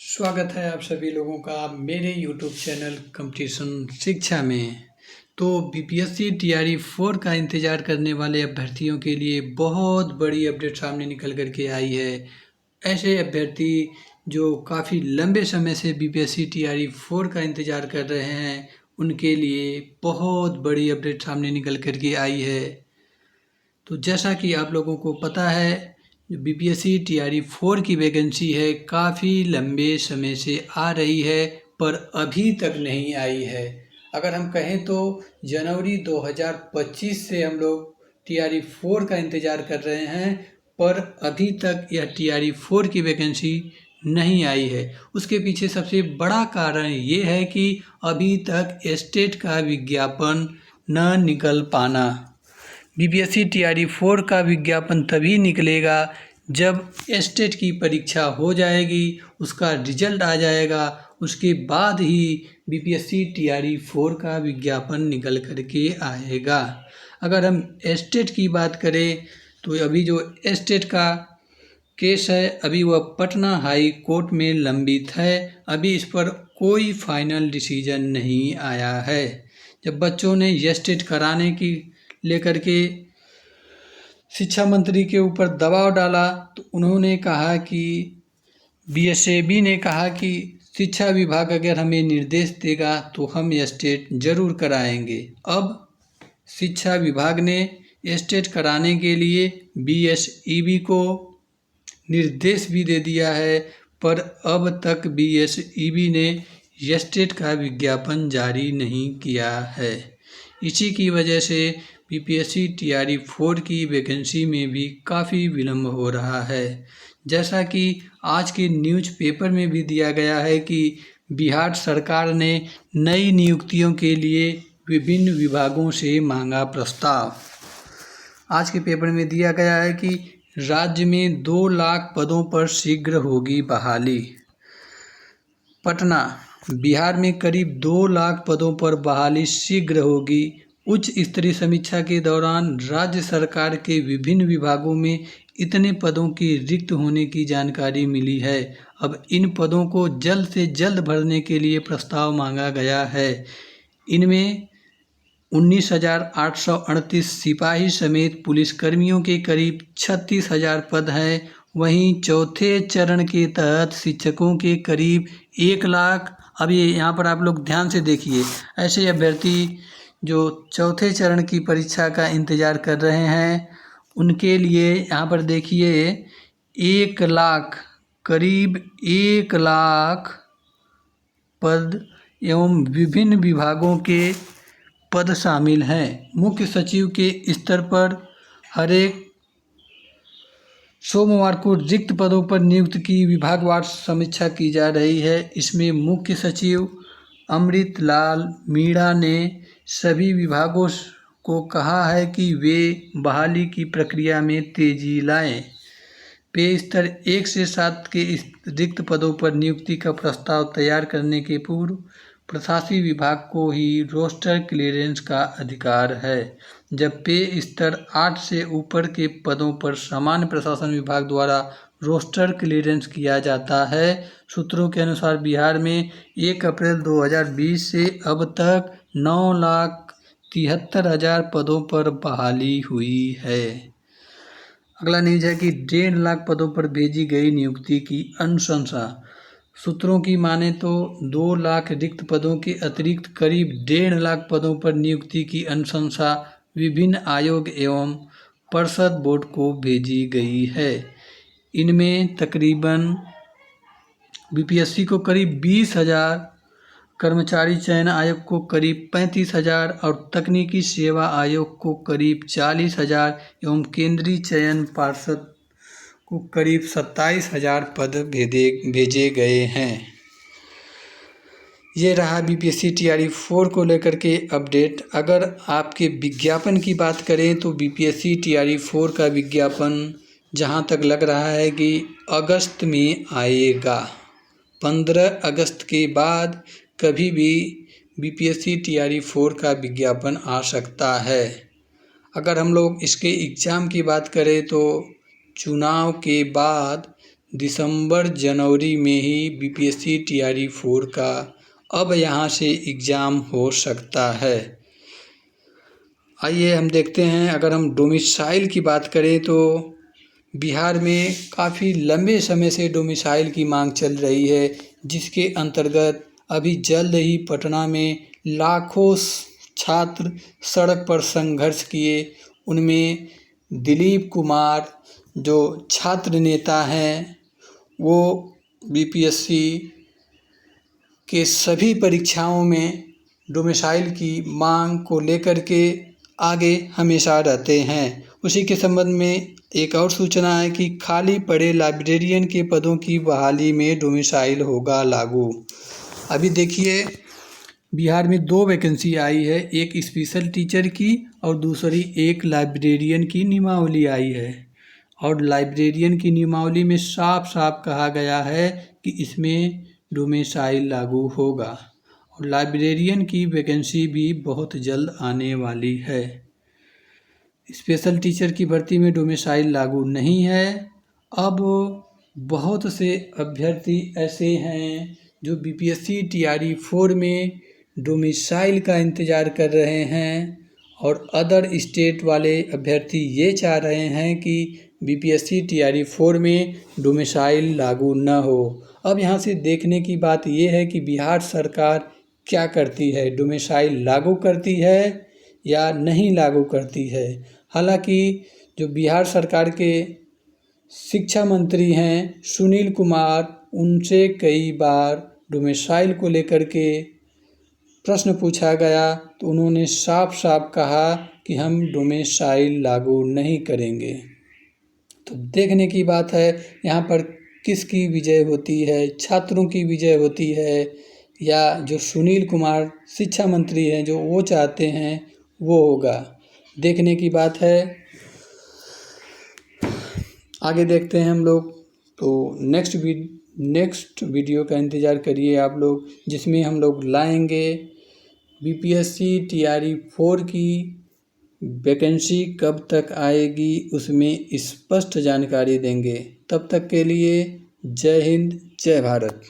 स्वागत है आप सभी लोगों का मेरे YouTube चैनल कंपटीशन शिक्षा में। तो बीपीएससी टीआरई 4 का इंतज़ार करने वाले अभ्यर्थियों के लिए बहुत बड़ी अपडेट सामने निकल कर के आई है। ऐसे अभ्यर्थी जो काफ़ी लंबे समय से बीपीएससी टीआरई 4 का इंतज़ार कर रहे हैं, उनके लिए बहुत बड़ी अपडेट सामने निकल कर के आई है। तो जैसा कि आप लोगों को पता है, जो बीपीएससी टीआरई 4 की वैकेंसी है काफ़ी लंबे समय से आ रही है पर अभी तक नहीं आई है। अगर हम कहें तो जनवरी 2025 से हम लोग टीआरई 4 का इंतज़ार कर रहे हैं पर अभी तक यह टीआरई 4 की वैकेंसी नहीं आई है। उसके पीछे सबसे बड़ा कारण ये है कि अभी तक स्टेट का विज्ञापन न निकल पाना। बीपीएससी टीआरई 4 का विज्ञापन तभी निकलेगा जब स्टेट की परीक्षा हो जाएगी, उसका रिजल्ट आ जाएगा, उसके बाद ही बीपीएससी टीआरई 4 का विज्ञापन निकल कर के आएगा। अगर हम स्टेट की बात करें तो अभी जो स्टेट का केस है अभी वह पटना हाई कोर्ट में लंबित है। अभी इस पर कोई फाइनल डिसीजन नहीं आया है। जब बच्चों ने स्टेट कराने की लेकर के शिक्षा मंत्री के ऊपर दबाव डाला तो उन्होंने कहा कि बीएसएबी ने कहा कि शिक्षा विभाग अगर हमें निर्देश देगा तो हम स्टेट जरूर कराएंगे। अब शिक्षा विभाग ने स्टेट कराने के लिए बीएसईबी को निर्देश भी दे दिया है, पर अब तक बीएसईबी ने स्टेट का विज्ञापन जारी नहीं किया है। इसी की वजह से बीपीएससी टीआरई 4 की वैकेंसी में भी काफ़ी विलम्ब हो रहा है। जैसा कि आज के न्यूज़पेपर में भी दिया गया है कि बिहार सरकार ने नई नियुक्तियों के लिए विभिन्न विभागों से मांगा प्रस्ताव। आज के पेपर में दिया गया है कि राज्य में 2 लाख पदों पर शीघ्र होगी बहाली। पटना, बिहार में करीब 2 लाख पदों पर बहाली शीघ्र होगी। उच्च स्तरीय समीक्षा के दौरान राज्य सरकार के विभिन्न विभागों में इतने पदों की रिक्त होने की जानकारी मिली है। अब इन पदों को जल्द से जल्द भरने के लिए प्रस्ताव मांगा गया है। इनमें 19,838 सिपाही समेत पुलिसकर्मियों के करीब 36,000 पद हैं। वहीं चौथे चरण के तहत शिक्षकों के करीब 1 लाख। अब ये यहाँ पर आप लोग ध्यान से देखिए, ऐसे अभ्यर्थी जो चौथे चरण की परीक्षा का इंतज़ार कर रहे हैं उनके लिए यहाँ पर देखिए 1 लाख, करीब 1 लाख पद एवं विभिन्न विभागों के पद शामिल हैं। मुख्य सचिव के स्तर पर हर एक सोमवार को रिक्त पदों पर नियुक्त की विभागवार समीक्षा की जा रही है। इसमें मुख्य सचिव अमृत लाल मीणा ने सभी विभागों को कहा है कि वे बहाली की प्रक्रिया में तेजी लाएं। पे स्तर 1 से 7 के रिक्त पदों पर नियुक्ति का प्रस्ताव तैयार करने के पूर्व प्रशासनिक विभाग को ही रोस्टर क्लियरेंस का अधिकार है, जब पे स्तर 8 से ऊपर के पदों पर सामान्य प्रशासन विभाग द्वारा रोस्टर क्लियरेंस किया जाता है। सूत्रों के अनुसार बिहार में 1 अप्रैल 2020 से अब तक 9,73,000 पदों पर बहाली हुई है। अगला न्यूज है कि 1.5 लाख पदों पर भेजी गई नियुक्ति की अनुशंसा। सूत्रों की माने तो 2 लाख रिक्त पदों के अतिरिक्त करीब 1.5 लाख पदों पर नियुक्ति की अनुशंसा विभिन्न आयोग एवं परिषद बोर्ड को भेजी गई है। इनमें तकरीबन बीपीएससी को करीब 20,000, कर्मचारी चयन आयोग को करीब 35,000 और तकनीकी सेवा आयोग को करीब 40,000 एवं केंद्रीय चयन पार्षद को करीब 27,000 पद भेजे गए हैं। ये रहा बीपीएससी टीआरई 4 को लेकर के अपडेट। अगर आपके विज्ञापन की बात करें तो बीपीएससी टीआरई 4 का विज्ञापन जहां तक लग रहा है कि अगस्त में आएगा। 15 अगस्त के बाद कभी भी बीपीएससी टीआरई 4 का विज्ञापन आ सकता है। अगर हम लोग इसके एग्ज़ाम की बात करें तो चुनाव के बाद दिसंबर जनवरी में ही बीपीएससी टीआरई 4 का अब यहाँ से एग्ज़ाम हो सकता है। आइए हम देखते हैं, अगर हम डोमिसाइल की बात करें तो बिहार में काफ़ी लंबे समय से डोमिसाइल की मांग चल रही है, जिसके अंतर्गत अभी जल्द ही पटना में लाखों छात्र सड़क पर संघर्ष किए। उनमें दिलीप कुमार जो छात्र नेता हैं, वो बीपीएससी के सभी परीक्षाओं में डोमिसाइल की मांग को लेकर के आगे हमेशा रहते हैं। उसी के संबंध में एक और सूचना है कि खाली पड़े लाइब्रेरियन के पदों की बहाली में डोमिसाइल होगा लागू। अभी देखिए, बिहार में 2 वैकेंसी आई है, एक स्पेशल टीचर की और दूसरी एक लाइब्रेरियन की नियमावली आई है। और लाइब्रेरियन की नियमावली में साफ साफ कहा गया है कि इसमें डोमिसाइल लागू होगा, और लाइब्रेरियन की वैकेंसी भी बहुत जल्द आने वाली है। स्पेशल टीचर की भर्ती में डोमिसाइल लागू नहीं है। अब बहुत से अभ्यर्थी ऐसे हैं जो बीपीएससी टीआरई 4 में डोमिसाइल का इंतज़ार कर रहे हैं, और अदर स्टेट वाले अभ्यर्थी ये चाह रहे हैं कि बीपीएससी टीआरई 4 में डोमिसाइल लागू न हो। अब यहाँ से देखने की बात ये है कि बिहार सरकार क्या करती है, डोमिसाइल लागू करती है या नहीं लागू करती है। हालांकि जो बिहार सरकार के शिक्षा मंत्री हैं सुनील कुमार, उनसे कई बार डोमिसाइल को लेकर के प्रश्न पूछा गया तो उन्होंने साफ साफ कहा कि हम डोमिसाइल लागू नहीं करेंगे। तो देखने की बात है यहाँ पर किसकी विजय होती है, छात्रों की विजय होती है या जो सुनील कुमार शिक्षा मंत्री हैं जो वो चाहते हैं वो होगा। देखने की बात है, आगे देखते हैं हम लोग। तो नेक्स्ट वीडियो का इंतज़ार करिए आप लोग, जिसमें हम लोग लाएंगे बीपीएससी टीआरई 4 की वैकेंसी कब तक आएगी, उसमें स्पष्ट जानकारी देंगे। तब तक के लिए जय हिंद, जय भारत।